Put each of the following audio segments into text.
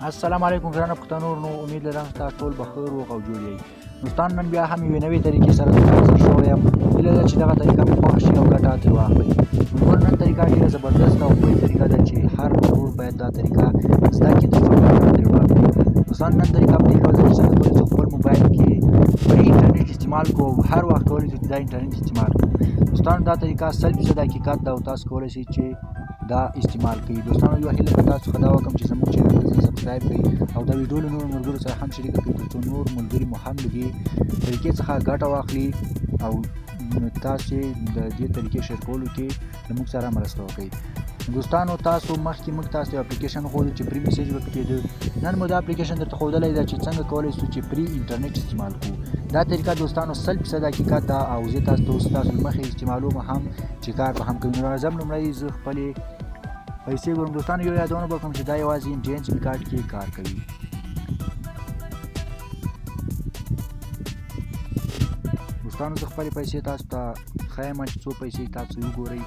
السلام علیکم ګرانو پښتنو. نو امید لرم چې تاسو ټول بخیر او جوړ یئ. دوستان نن بیا هم یوې نوې طریقې سره حاضر شوی یم. هیله ده چې دغه طریقه مو خوښ شي او ګټه ترې واخلئ. نور نن طریقه ډېره زبردست او ښکلې طریقه ده چې هر ورور باید دا طریقه زده کړي تر څو ګټه ترې واخلي. دوستان نن طریقه په دې ډول ده چې څنګه کولی شو خپل موبایل کې فري انټرنیټ استعمال کړو او هر وخت کولی شو چې دا انټرنیټ استعمال کړو. دوستانو دا طریقه 100% حقیقت ده او تاسو کولی شئ چې دا استعمال کوي. دوستانو یو هیله ده تاسو څخه دا وکړم چې زموږ چینل ته سبسکرایب کړئ او دا ویډیو له نورو ملګرو سره هم شریکه کړئ تر څو نور ملګري مو هم له دې طریقې څخه ګټه واخلي او تاسو د دې طریقې شیر کولو کې له موږ سره مرسته وکړئ. دوستانو تاسو مخکې موږ تاسو ته اپلیکیشن ښودل چې فري میسیج ورکړي کېده. نن مو دا اپلیکیشن درته ښودلی ده چې څنګه کولی شو چې فري انټرنیټ استعمال کړو. دا طریقه دوستانو 100% حقیقت ده او زه تاسو ته اوس تاسو له مخې استعمالوم هم چې کار به هم کوي. نو راځم لومړی زه خپلې پیسې ګورم. دوستانو یو یادونه به وکړم چې دا یوازې انډین سیم کارت کې کار کوي. دوستانو زه خپلې پیسې تاسو ته ښیم چې څو پیسې تاسو وګورئ.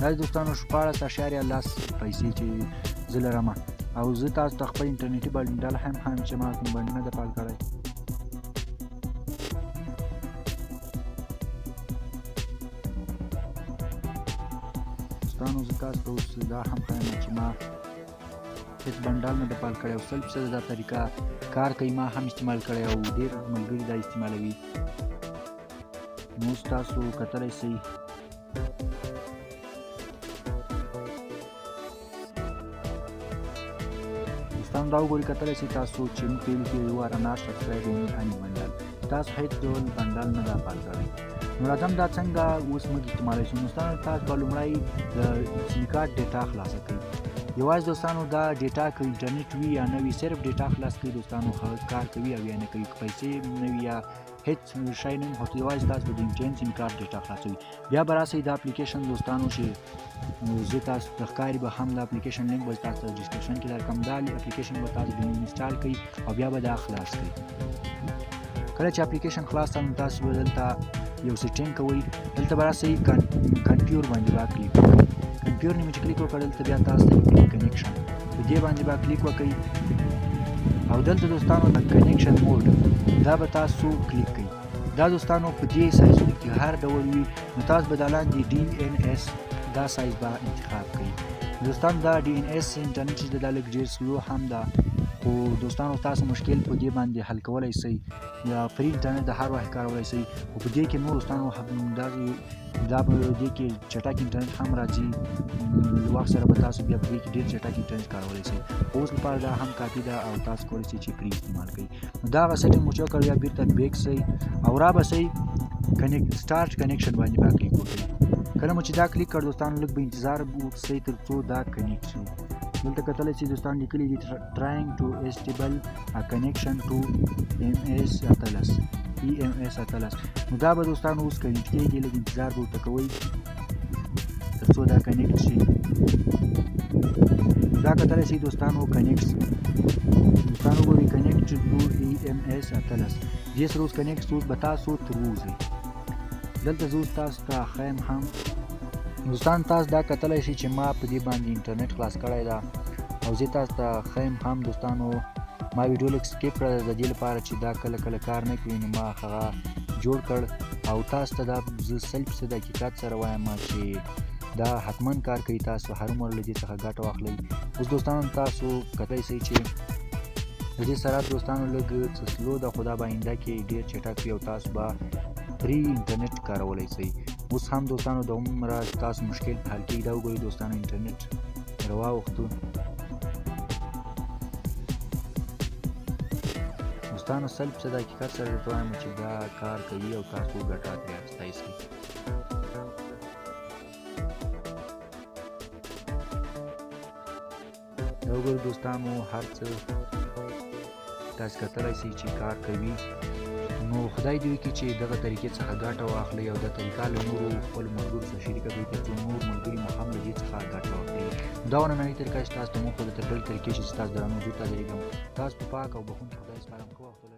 دا دوستانو 14.10 پیسې چې زه لرم او زه تاسو ته خپل انټرنیټي بنډل هم چې ما کوم بنډل نه ده فعال کړی. دوستانو زه تاسو ته اوس دا هم ښیم چې ما هېڅ بنډل نه ده فعال کړی او 100% دا طریقه کار کوي. ما هم استعمال کړی او ډېر ملګري دا استعمالوي. نو اوس تاسو کتلی شئ دوستانو دا وګورئ کتلی شئ تاسو چې موږ ته ویلي چې یو are not subscribed in any bundle. تاسو هېڅ ډول بنډل نه ده فعال کړی. نو راځم دا څنګه اوس موږ استعمالی شو. دوستانو تاسو به لومړی د سیم کارت ډیټا خلاصه کړئ. یوازې دوستانو دا ډیټا که انټرنیټ وي یا نه وي صرف ډیټا خلاص کړئ. دوستانو کار کوي او یا نه کوي. که پیسې نه وي یا هېڅ شی نه وي خو یوازې تاسو به د انټرنیټ سیم کارت ډیټا خلاصوي. بیا به راسئ دا اپلیکیشن دوستانو چې زه تاسو ته ښکاري به هم دا اپلیکیشن لینک به تاسو ته ډسکرپشن کې درکړم. دا اپلیکیشن به تاسو د انسټال کړئ او بیا به دا خلاص کړئ. کله چې اپلیکیشن خلاص کړم تاسو به دلته یو سیټینګ کوئ. دلته به راسئ کنفیور باندې به کلیک وکړئ. کنفیور نه مې چې کلیک وکړ دلته بیا تاسو ته کنیکشن په دې باندې به کلیک وکړئ او دلته دوستانو د کنیکشن موډ دا به تاسو کلیک کړئ. دا دوستانو په دې سایزونو کې هر ډول وي نو تاسو به دا لاندې DNS دا سایز به انتخاب کړئ. دوستانو دا DNS انټرنیټ چې دا لږ ډېر سلو هم ده خو دوستانو تاسو مشکل په دې باندې حل کولی شئ یا فري انټرنیټ د هر وخت کارولی شئ. خو په دې کې نور دوستانو دا په دې کې چټک انټرنیټ هم راځي. وخت سره به تاسو بیا په دې کې ډېر چټک انټرنیټ کارولی شئ. اوس لپاره دا هم کافي ده او تاسو کولی شئ چې فري استعمال کړئ. نو دا هغه سیټینګ مو چې وکړ بیا بېرته بیک شئ او را به شئ سټارټ کنیکشن باندې به کلیک وکړئ. کله مو چې دا کلیک کړ دوستانو لږ به انتظار وکړئ تر څو دا کنیکټ شي. دلته کتلی شئ دوستان لیکلي دي trying to establish a connection to EMS 18. نو دا به دوستانو اوس کنیکټ کېږي. لږ انتظار به ورته کوئ تر څو دا کنیکټ شي. دا کتلی شئ دوستانو کنیکټ دوستانو وګورئ کنیکټ to EMS 18 دې سره اوس کنیکټ شو. به تاسو تر ووځئ. دلته زه اوس تاسو ته ښیم هم دوستان تاسو دا کتلی شئ چې ما په دې باندې انټرنیټ خلاص کړی ده او زه تاسو ته ښیم هم. دوستانو ما ویډیو لږ سکیپ کړی ده د دې لپاره چې دا کله کله کار نه کوي نو ما هغه جوړ کړ او تاسو ته دا زه 100% حقیقت سره وایم چې دا حتما کار کوي. تاسو هرومرو له دې څخه ګټه واخلئ. اوس دوستانو تاسو کتلی شئ چې د دې سرعت دوستانو لږ څه سلو ده خو دا به آینده کې ډېر چټک وي او تاسو به فري انټرنیټ کارولی شئ. اوس هم دوستانو د عمره تاسو مشکل په حل کېږي. دا وګورئ دوستانو انټرنیټ راواوښتو. دوستانو 100% حقیقت سره درته وایم چې دا کار کوي او تاسو ګټه ترې اخیستی شئ. دا وګورئ دوستانو هر څه تاسو کتلی شئ چې کار کوي. نو خدای دې وکړي چې دغه طریقې څخه ګټه واخلئ او دا طریقه له نورو خپلو ملګرو سره شریکه کړئ تر څو نور ملګري مو هم له دې څخه ګټه واخلي. دا نننۍ طریقه چې تاسو ته مو ښوده تر بلې طریقې چې ستاسو درنو حضور ته درېږم. تاسو په پاک او بښونکي خدای سپارم. ښه وخت ولرئ.